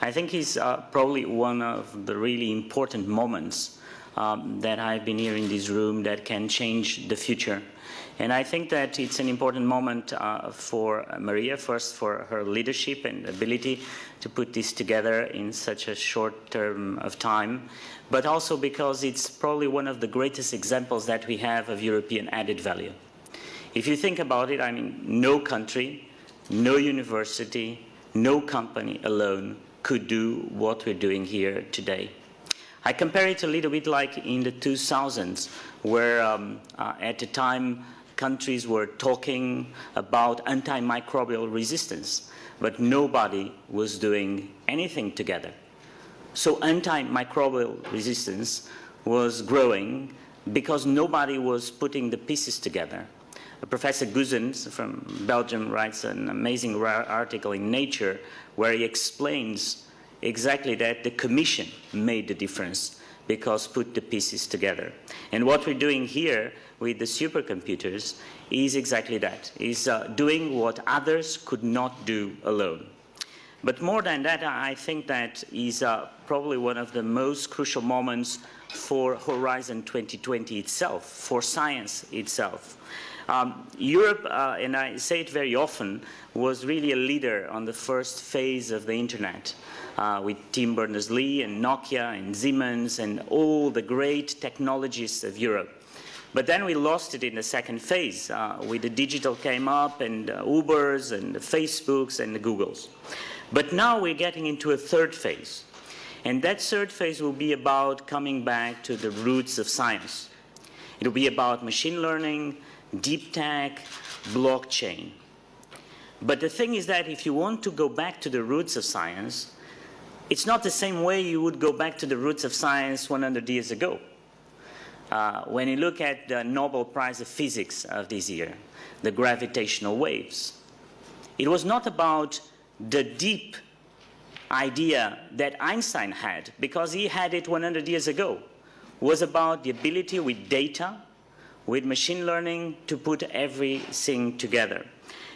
I think is probably one of the really important moments that I've been here in this room that can change the future. And I think that it's an important moment for Maria, first for her leadership and ability to put this together in such a short term of time, but also because it's probably one of the greatest examples that we have of European added value. If you think about it, I mean, no country, no university, no company alone could do what we're doing here today. I compare it a little bit like in the 2000s, where at the time countries were talking about antimicrobial resistance, but nobody was doing anything together. So antimicrobial resistance was growing because nobody was putting the pieces together. Professor Goossens from Belgium writes an amazing article in Nature where he explains exactly that the Commission made the difference because put the pieces together. And what we're doing here with the supercomputers is exactly that, is doing what others could not do alone. But more than that, I think that is probably one of the most crucial moments for Horizon 2020 itself, for science itself. Europe, and I say it very often, was really a leader on the first phase of the internet with Tim Berners-Lee and Nokia and Siemens and all the great technologists of Europe. But then we lost it in the second phase with the digital came up and Ubers and the Facebooks and the Googles. But now we're getting into a third phase. And that third phase will be about coming back to the roots of science. It will be about machine learning, deep tech, blockchain. But the thing is that if you want to go back to the roots of science, it's not the same way you would go back to the roots of science 100 years ago. When you look at the Nobel Prize of Physics of this year, the gravitational waves, it was not about the deep idea that Einstein had, because he had it 100 years ago. It was about the ability with data, with machine learning, to put everything together.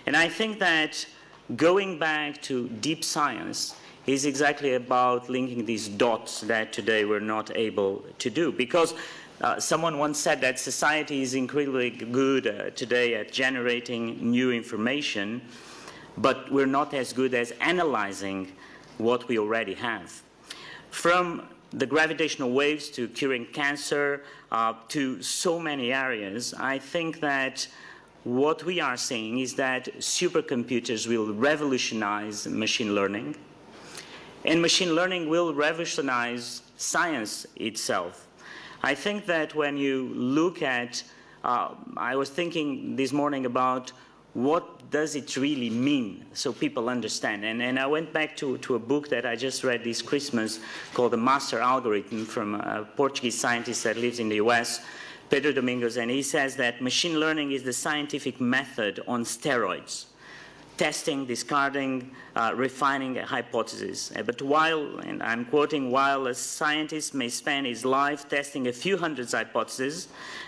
And I think that going back to deep science is exactly about linking these dots that today we're not able to do. Because someone once said that society is incredibly good today at generating new information, but we're not as good as analyzing what we already have. From the gravitational waves to curing cancer, to so many areas, I think that what we are seeing is that supercomputers will revolutionize machine learning, and machine learning will revolutionize science itself. I think that when you look at, I was thinking this morning about what does it really mean so people understand. And I went back to a book that I just read this Christmas called The Master Algorithm from a Portuguese scientist that lives in the US, Pedro Domingos, and he says that machine learning is the scientific method on steroids. Testing, discarding, refining a hypothesis. But while, and I'm quoting, while a scientist may spend his life testing a few hundred hypotheses,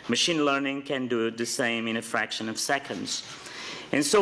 machine learning can do the same in a fraction of seconds. And so